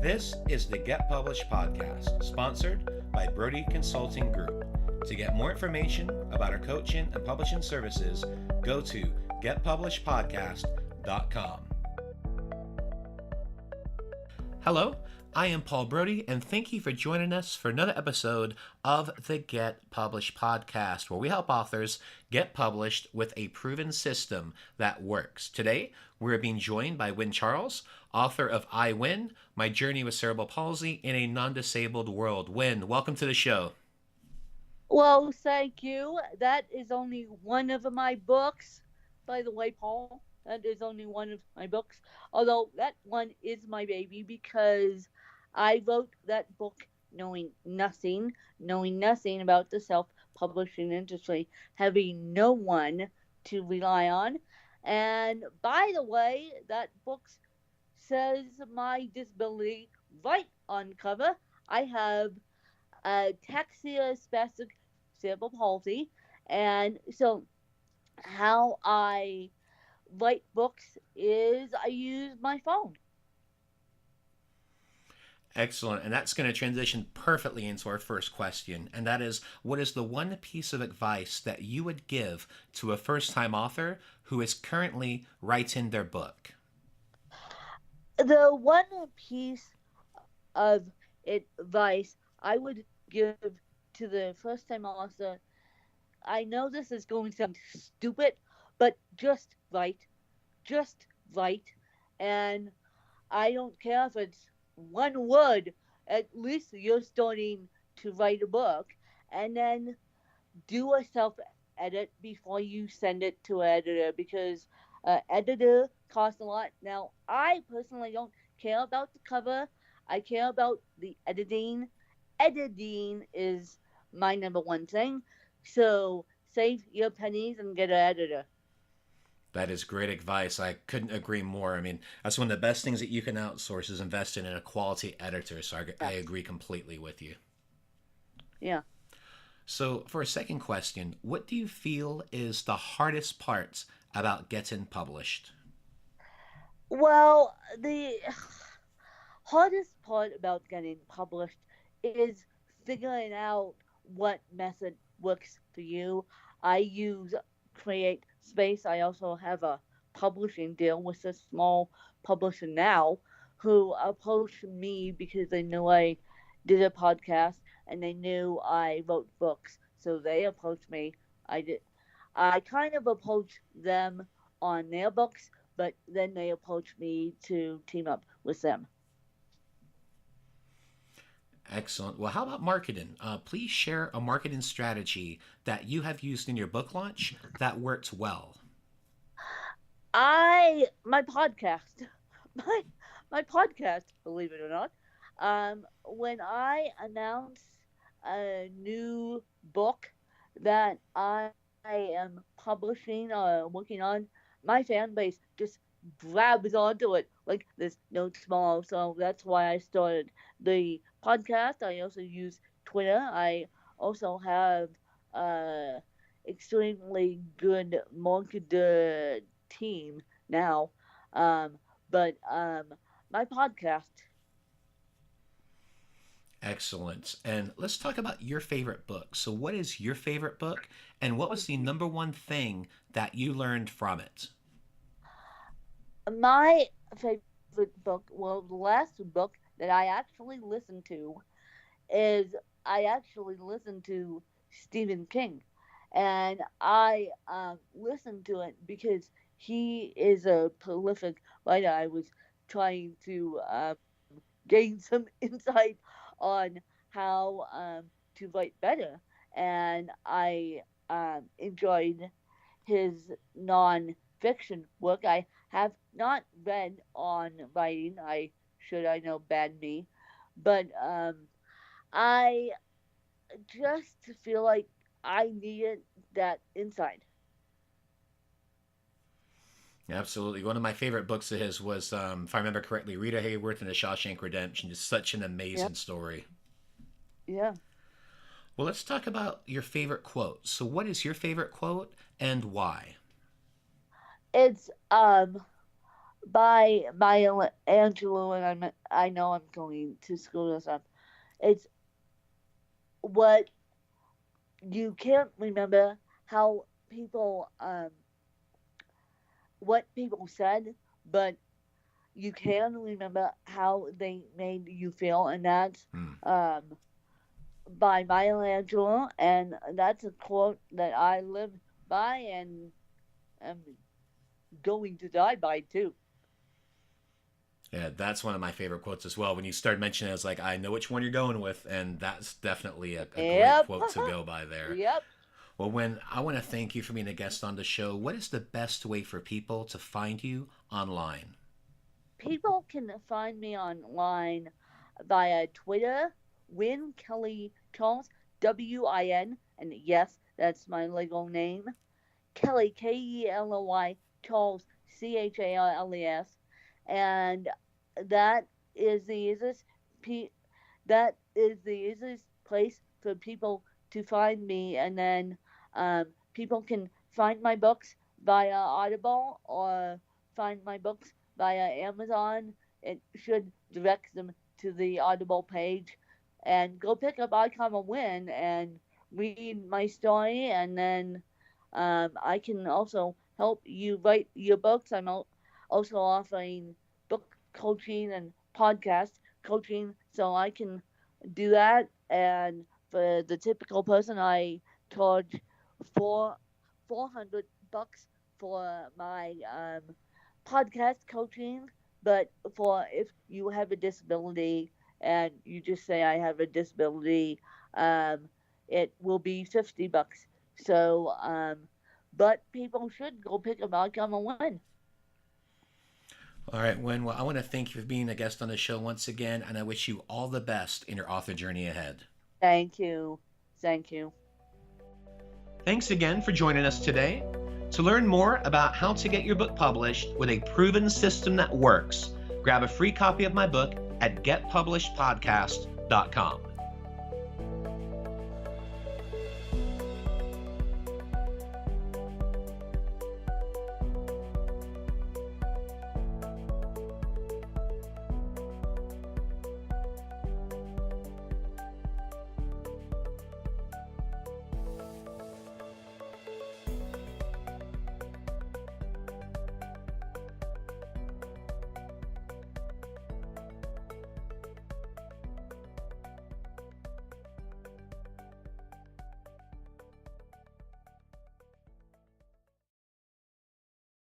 This is the Get Published podcast, sponsored by Brodie Consulting Group. To get more information about our coaching and publishing services, go to getpublishedpodcast.com. Hello, I am Paul Brodie, and thank you for joining us for another episode of the Get Published podcast, where we help authors get published with a proven system that works. Today, we're being joined by Wynne Charles, author of I Win, My Journey with Cerebral Palsy in a Non-Disabled World. Wynne, welcome to the show. Well, thank you. That is only one of my books. By the way, Paul, that is only one of my books. Although that one is my baby because I wrote that book knowing nothing about the self-publishing industry, having no one to rely on. And by the way, that book says my disability right on cover. I have ataxia spastic cerebral palsy, and so how I write books is I use my phone. Excellent. And that's going to transition perfectly into our first question. And that is, what is the one piece of advice that you would give to a first-time author who is currently writing their book? The one piece of advice I would give to the first-time author, I know this is going to sound stupid, but just write. And I don't care if it's one word, at least you're starting to write a book, and then do a self-edit before you send it to an editor, because editor costs a lot. Now, I personally don't care about the cover. I care about the editing. Editing is my number one thing. So save your pennies and get an editor. That is great advice. I couldn't agree more. I mean, that's one of the best things that you can outsource is investing in a quality editor. So I agree completely with you. Yeah. So for a second question, what do you feel is the hardest part about getting published? Well, the hardest part about getting published is figuring out what method works for you. I use Create Space. I also have a publishing deal with a small publisher now who approached me because they knew I did a podcast and they knew I wrote books. So they approached me. I kind of approached them on their books, but then they approached me to team up with them. Excellent. Well, how about marketing? Please share a marketing strategy that you have used in your book launch that worked well. My podcast, my my podcast, believe it or not, when I announce a new book that I am publishing or working on, my fan base just grabs onto it like there's no tomorrow. So that's why I started the podcast. I also use Twitter. I also have uh extremely good marketer team now. Um, but my podcast. Excellent. And let's talk about your favorite book. So, what is your favorite book, and what was the number one thing that you learned from it? My favorite book, well, the last book that I actually listened to is I actually listened to Stephen King, and I listened to it because he is a prolific writer. I was trying to gain some insight on how to write better, and I enjoyed his non-fiction work. I have not read on writing. I know bad me, but I just feel like I needed that insight. Absolutely. One of my favorite books of his was, if I remember correctly, Rita Hayworth and the Shawshank Redemption. It's such an amazing Yep. story. Yeah. Well, let's talk about your favorite quote. So, what is your favorite quote and why? It's by Maya Angelou, and I know I'm going to screw this up. It's what you can't remember how people what people said, but you can remember how they made you feel, and that's by Maya Angelou, and that's a quote that I live by and am going to die by too. Yeah, that's one of my favorite quotes as well. When you started mentioning it, I was like, I know which one you're going with, and that's definitely a great quote to go by there. Yep. Well, I want to thank you for being a guest on the show. What is the best way for people to find you online? People can find me online via Twitter, Win Kelly Charles, WIN, and yes, that's my legal name. Kelly, KELLY, Charles, CHARLES, and that is the easiest place for people to find me. And then people can find my books via Audible or find my books via Amazon. It should direct them to the Audible page, and go pick up I Come a Win and read my story, and then I can also help you write your books. I'm also offering book coaching and podcast coaching, so I can do that. And for the typical person, I charge $400 for my podcast coaching. But for if you have a disability and you just say I have a disability, it will be $50. So, but people should go pick up I Come a Win. All right, Win. Well, I want to thank you for being a guest on the show once again, and I wish you all the best in your author journey ahead. Thank you. Thank you. Thanks again for joining us today. To learn more about how to get your book published with a proven system that works, grab a free copy of my book at getpublishedpodcast.com.